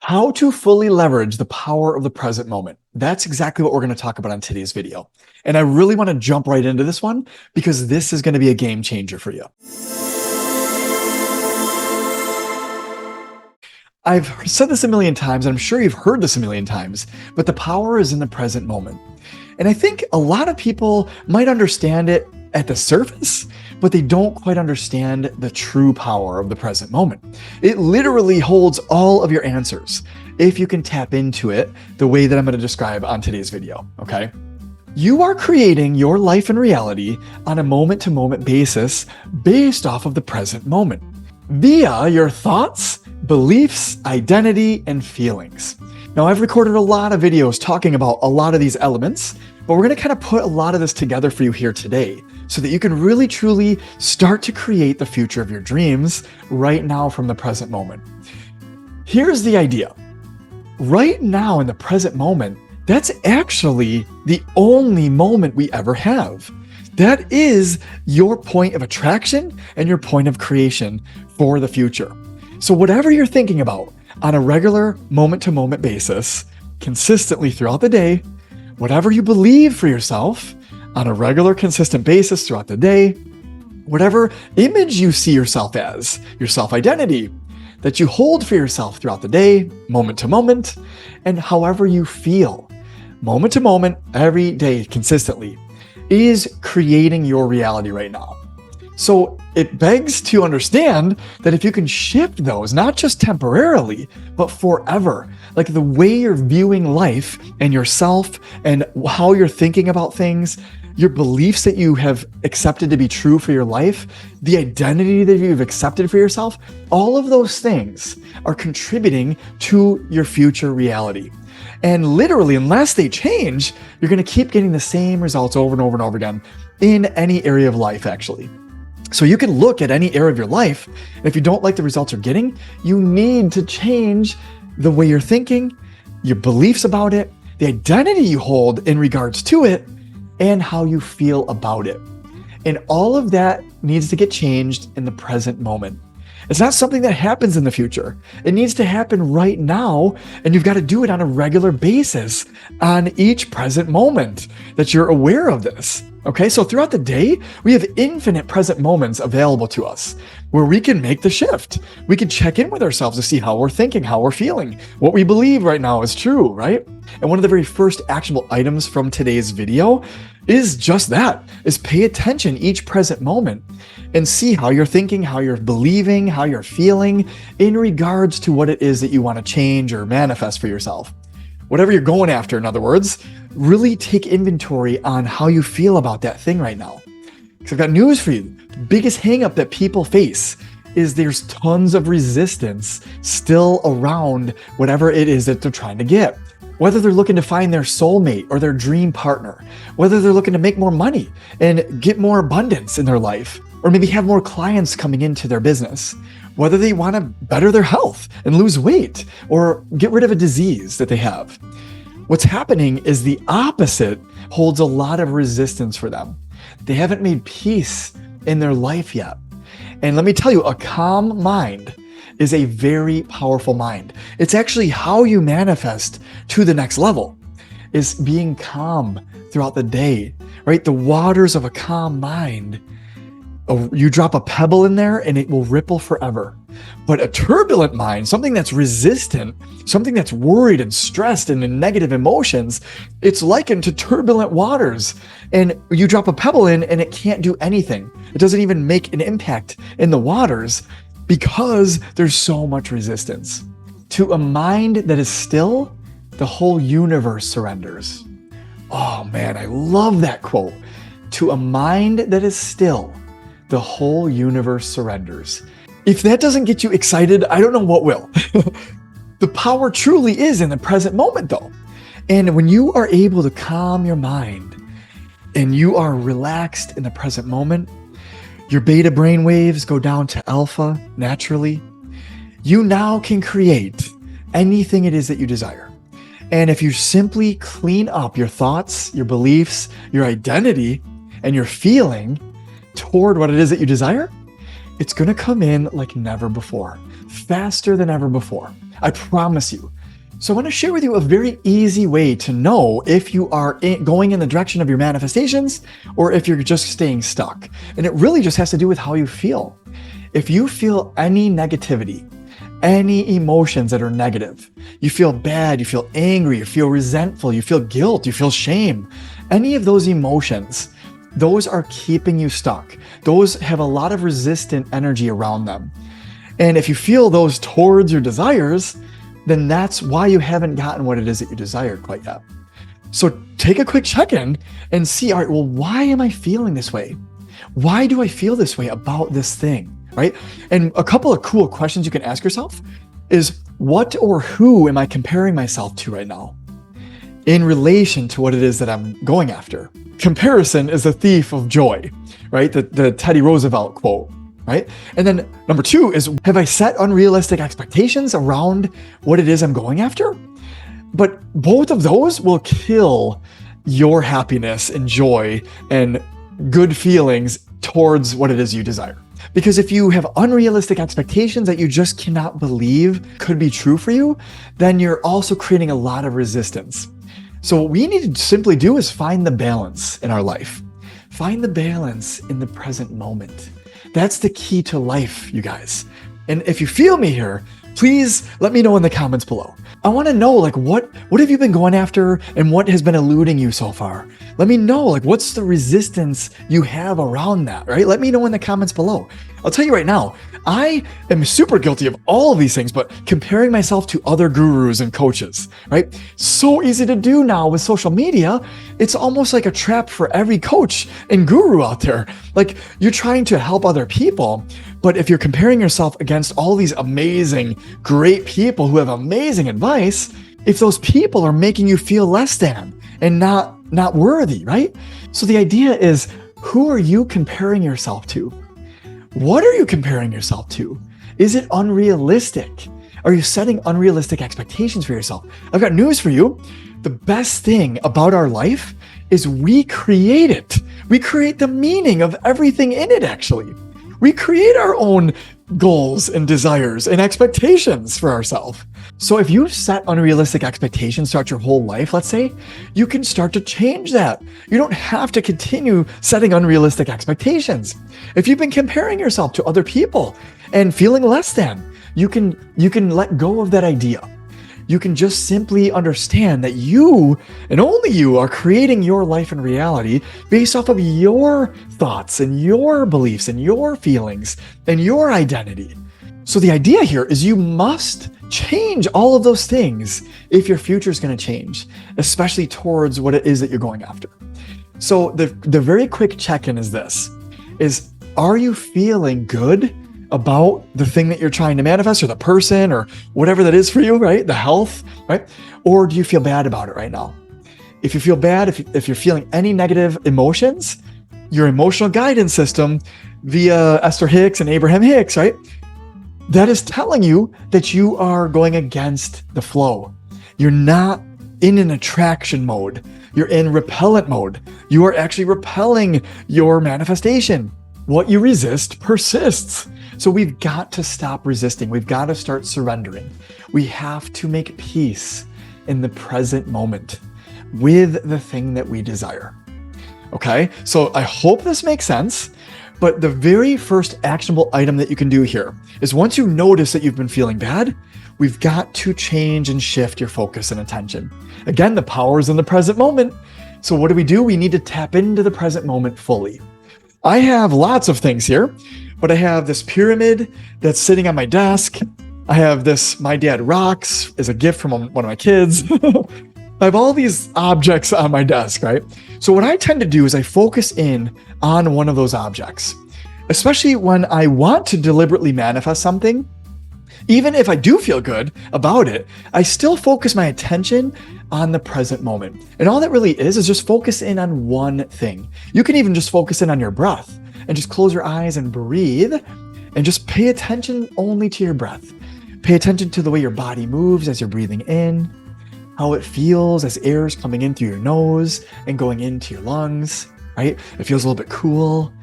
How to fully leverage the power of the present moment. That's exactly what we're going to talk about on today's video. And I really want to jump right into this one because this is going to be a game changer for you. I've said this a million times, and I'm sure you've heard this a million times, but the power is in the present moment. And I think a lot of people might understand it at the surface, but they don't quite understand the true power of the present moment. It literally holds all of your answers if you can tap into it the way that I'm going to describe on today's video, okay? You are creating your life and reality on a moment-to-moment basis based off of the present moment via your thoughts, beliefs, identity, and feelings. Now, I've recorded a lot of videos talking about a lot of these elements, but we're going to kind of put a lot of this together for you here today so that you can really truly start to create the future of your dreams right now from the present moment. Here's the idea. Right now in the present moment, that's actually the only moment we ever have. That is your point of attraction and your point of creation for the future. So whatever you're thinking about on a regular moment-to-moment basis, consistently throughout the day, whatever you believe for yourself on a regular, consistent basis throughout the day, whatever image you see yourself as, your self-identity that you hold for yourself throughout the day, moment to moment, and however you feel, moment to moment, every day, consistently, is creating your reality right now. So it begs to understand that if you can shift those, not just temporarily, but forever, like the way you're viewing life and yourself and how you're thinking about things, your beliefs that you have accepted to be true for your life, the identity that you've accepted for yourself, all of those things are contributing to your future reality. And literally, unless they change, you're going to keep getting the same results over and over and over again in any area of life, actually. So you can look at any area of your life, and if you don't like the results you're getting, you need to change the way you're thinking, your beliefs about it, the identity you hold in regards to it, and how you feel about it. And all of that needs to get changed in the present moment. It's not something that happens in the future. It needs to happen right now, and you've got to do it on a regular basis on each present moment that you're aware of this. Okay, so throughout the day, we have infinite present moments available to us where we can make the shift. We can check in with ourselves to see how we're thinking, how we're feeling, what we believe right now is true, right? And one of the very first actionable items from today's video is just that, is pay attention each present moment and see how you're thinking, how you're believing, how you're feeling in regards to what it is that you want to change or manifest for yourself. Whatever you're going after, in other words, really take inventory on how you feel about that thing right now. Because I've got news for you. The biggest hangup that people face is there's tons of resistance still around whatever it is that they're trying to get. Whether they're looking to find their soulmate or their dream partner, whether they're looking to make more money and get more abundance in their life, or maybe have more clients coming into their business, whether they want to better their health and lose weight or get rid of a disease that they have. What's happening is the opposite holds a lot of resistance for them. They haven't made peace in their life yet. And let me tell you, a calm mind is a very powerful mind. It's actually how you manifest to the next level, is being calm throughout the day, right? The waters of a calm mind, you drop a pebble in there and it will ripple forever. But a turbulent mind, something that's resistant, something that's worried and stressed and in negative emotions, it's likened to turbulent waters. And you drop a pebble in and it can't do anything. It doesn't even make an impact in the waters because there's so much resistance. To a mind that is still, the whole universe surrenders. Oh man, I love that quote. To a mind that is still, the whole universe surrenders. If that doesn't get you excited, I don't know what will. The power truly is in the present moment though. And when you are able to calm your mind and you are relaxed in the present moment, your beta brain waves go down to alpha naturally. You now can create anything it is that you desire. And if you simply clean up your thoughts, your beliefs, your identity, and your feeling toward what it is that you desire, it's going to come in like never before, faster than ever before. I promise you. So I want to share with you a very easy way to know if you are going in the direction of your manifestations or if you're just staying stuck. And it really just has to do with how you feel. If you feel any negativity, any emotions that are negative, you feel bad, you feel angry, you feel resentful, you feel guilt, you feel shame, any of those emotions, those are keeping you stuck. Those have a lot of resistant energy around them. And if you feel those towards your desires, then that's why you haven't gotten what it is that you desire quite yet. So take a quick check-in and see, all right, well, why am I feeling this way? Why do I feel this way about this thing, right? And a couple of cool questions you can ask yourself is, what or who am I comparing myself to right now in relation to what it is that I'm going after? Comparison is the thief of joy, right? The Teddy Roosevelt quote. Right? And then number 2 is, have I set unrealistic expectations around what it is I'm going after? But both of those will kill your happiness and joy and good feelings towards what it is you desire. Because if you have unrealistic expectations that you just cannot believe could be true for you, then you're also creating a lot of resistance. So what we need to simply do is find the balance in our life. Find the balance in the present moment. That's the key to life, you guys. And if you feel me here, please let me know in the comments below. I want to know, like, what have you been going after and what has been eluding you so far? Let me know, like, what's the resistance you have around that, right? Let me know in the comments below. I'll tell you right now, I am super guilty of all of these things, but comparing myself to other gurus and coaches, right? So easy to do now with social media. It's almost like a trap for every coach and guru out there. Like, you're trying to help other people, but if you're comparing yourself against all these amazing, great people who have amazing advice, if those people are making you feel less than and not worthy, right? So the idea is, who are you comparing yourself to? What are you comparing yourself to? Is it unrealistic? Are you setting unrealistic expectations for yourself? I've got news for you. The best thing about our life is we create it. We create the meaning of everything in it, actually. We create our own goals and desires and expectations for ourselves. So if you set unrealistic expectations throughout your whole life, let's say, you can start to change that. You don't have to continue setting unrealistic expectations. If you've been comparing yourself to other people and feeling less than, you can let go of that idea. You can just simply understand that you and only you are creating your life and reality based off of your thoughts and your beliefs and your feelings and your identity. So the idea here is you must change all of those things if your future is going to change, especially towards what it is that you're going after. So the very quick check-in is this, is, are you feeling good about the thing that you're trying to manifest, or the person, or whatever that is for you, right? The health, right? Or do you feel bad about it right now? If you feel bad, if you're feeling any negative emotions, your emotional guidance system via Esther Hicks and Abraham Hicks, right? That is telling you that you are going against the flow. You're not in an attraction mode. You're in repellent mode. You are actually repelling your manifestation. What you resist persists. So we've got to stop resisting. We've got to start surrendering. We have to make peace in the present moment with the thing that we desire. Okay, so I hope this makes sense. But the very first actionable item that you can do here is, once you notice that you've been feeling bad, we've got to change and shift your focus and attention. Again, the power is in the present moment. So what do? We need to tap into the present moment fully. I have lots of things here, but I have this pyramid that's sitting on my desk. I have this My Dad Rocks as a gift from one of my kids. I have all these objects on my desk, right? So what I tend to do is I focus in on one of those objects, especially when I want to deliberately manifest something. Even if I do feel good about it, I still focus my attention on the present moment. And all that really is just focus in on one thing. You can even just focus in on your breath and just close your eyes and breathe and just pay attention only to your breath. Pay attention to the way your body moves as you're breathing in, how it feels as air is coming in through your nose and going into your lungs, right? It feels a little bit cool,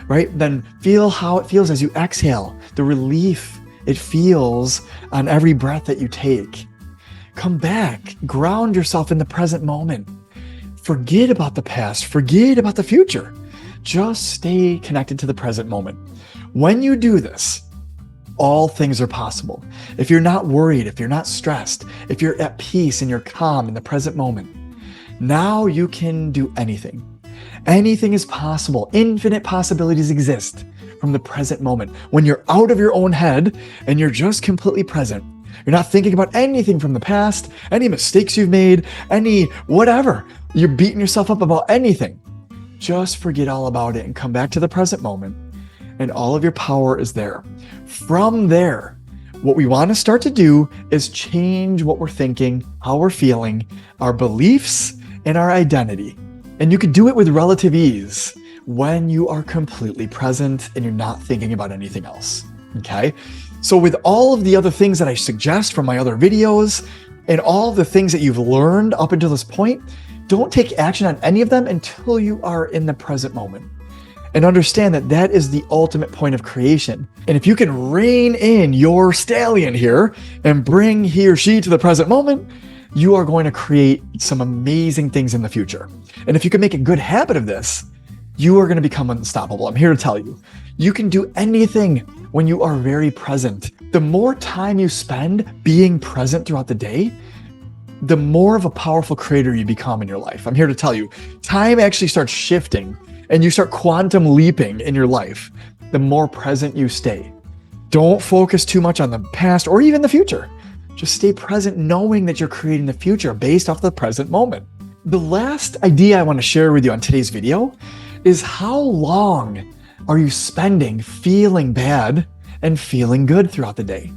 right? Then feel how it feels as you exhale, the relief it feels on every breath that you take. Come back, ground yourself in the present moment. Forget about the past, forget about the future. Just stay connected to the present moment. When you do this, all things are possible. If you're not worried, if you're not stressed, if you're at peace and you're calm in the present moment, now you can do anything. Anything is possible. Infinite possibilities exist from the present moment. When you're out of your own head and you're just completely present, you're not thinking about anything from the past, any mistakes you've made, any whatever. You're beating yourself up about anything. Just forget all about it and come back to the present moment, and all of your power is there. From there, what we want to start to do is change what we're thinking, how we're feeling, our beliefs, and our identity. And you can do it with relative ease when you are completely present and you're not thinking about anything else. Okay? So with all of the other things that I suggest from my other videos and all of the things that you've learned up until this point, don't take action on any of them until you are in the present moment. And understand that that is the ultimate point of creation. And if you can rein in your stallion here and bring he or she to the present moment, you are going to create some amazing things in the future. And if you can make a good habit of this, you are going to become unstoppable. I'm here to tell you, you can do anything when you are very present. The more time you spend being present throughout the day, the more of a powerful creator you become in your life. I'm here to tell you, time actually starts shifting and you start quantum leaping in your life, the more present you stay. Don't focus too much on the past or even the future. Just stay present knowing that you're creating the future based off the present moment. The last idea I want to share with you on today's video is how long are you spending feeling bad and feeling good throughout the day?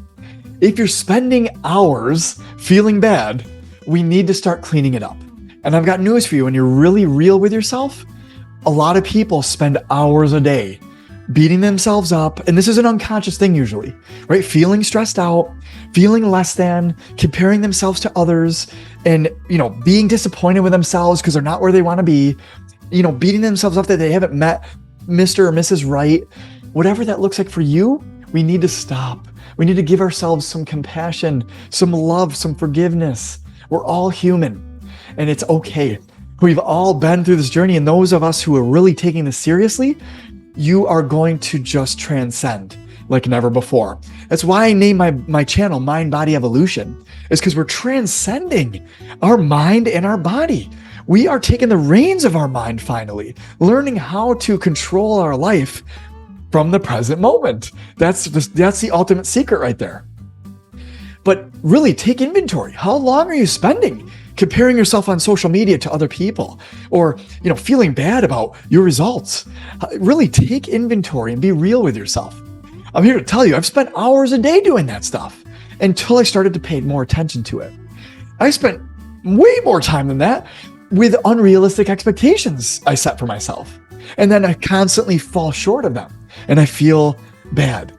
If you're spending hours feeling bad, we need to start cleaning it up. And I've got news for you. When you're really real with yourself, a lot of people spend hours a day beating themselves up. And this is an unconscious thing usually, right? Feeling stressed out, feeling less than, comparing themselves to others, and, being disappointed with themselves because they're not where they want to be, beating themselves up that they haven't met Mr. or Mrs. Right. Whatever that looks like for you, we need to stop. We need to give ourselves some compassion, some love, some forgiveness. We're all human and it's okay. We've all been through this journey, and those of us who are really taking this seriously, you are going to just transcend like never before. That's why I named my channel Mind Body Evolution, is because we're transcending our mind and our body. We are taking the reins of our mind finally, learning how to control our life from the present moment. That's the ultimate secret right there. But really take inventory. How long are you spending comparing yourself on social media to other people, or feeling bad about your results? Really take inventory and be real with yourself. I'm here to tell you, I've spent hours a day doing that stuff until I started to pay more attention to it. I spent way more time than that with unrealistic expectations I set for myself. And then I constantly fall short of them and I feel bad.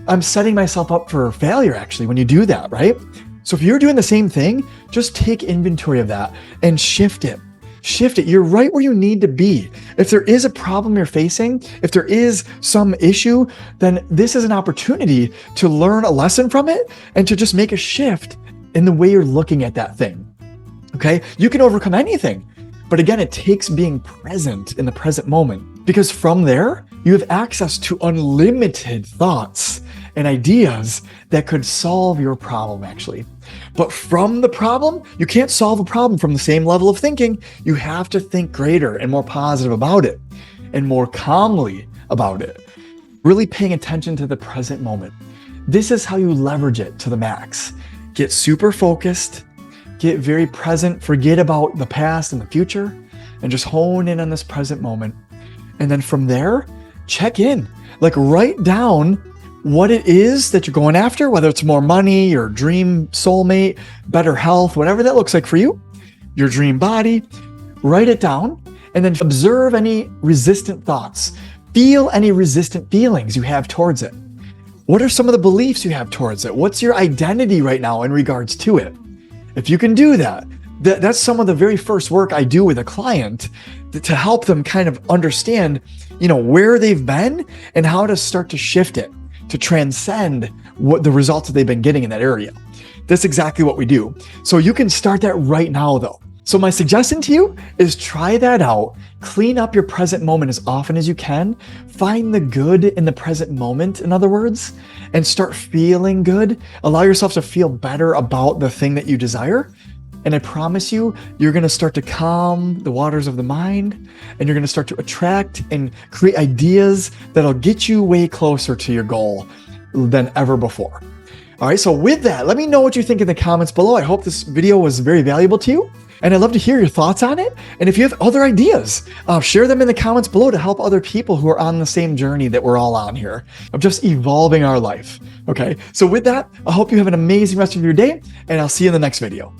I'm setting myself up for failure actually when you do that, right? So if you're doing the same thing, just take inventory of that and shift it. Shift it. You're right where you need to be. If there is a problem you're facing, if there is some issue, then this is an opportunity to learn a lesson from it and to just make a shift in the way you're looking at that thing. Okay? You can overcome anything. But again, it takes being present in the present moment, because from there, you have access to unlimited thoughts and ideas that could solve your problem actually. But from the problem, you can't solve a problem from the same level of thinking. You have to think greater and more positive about it and more calmly about it. Really paying attention to the present moment. This is how you leverage it to the max. Get super focused, get very present, forget about the past and the future, and just hone in on this present moment. And then from there, check in, write down what it is that you're going after, whether it's more money, your dream soulmate, better health, whatever that looks like for you, your dream body. Write it down and then observe any resistant thoughts. Feel any resistant feelings you have towards it. What are some of the beliefs you have towards it? What's your identity right now in regards to it? If you can do that, that's some of the very first work I do with a client to help them kind of understand, where they've been and how to start to shift it. to transcend what the results that they've been getting in that area. That's exactly what we do. So you can start that right now though. So my suggestion to you is try that out. Clean up your present moment as often as you can. Find the good in the present moment, in other words, and start feeling good. Allow yourself to feel better about the thing that you desire. And I promise you, you're going to start to calm the waters of the mind, and you're going to start to attract and create ideas that'll get you way closer to your goal than ever before. All right, so with that, let me know what you think in the comments below. I hope this video was very valuable to you, and I'd love to hear your thoughts on it. And if you have other ideas, share them in the comments below to help other people who are on the same journey that we're all on here of just evolving our life. Okay, so with that, I hope you have an amazing rest of your day, and I'll see you in the next video.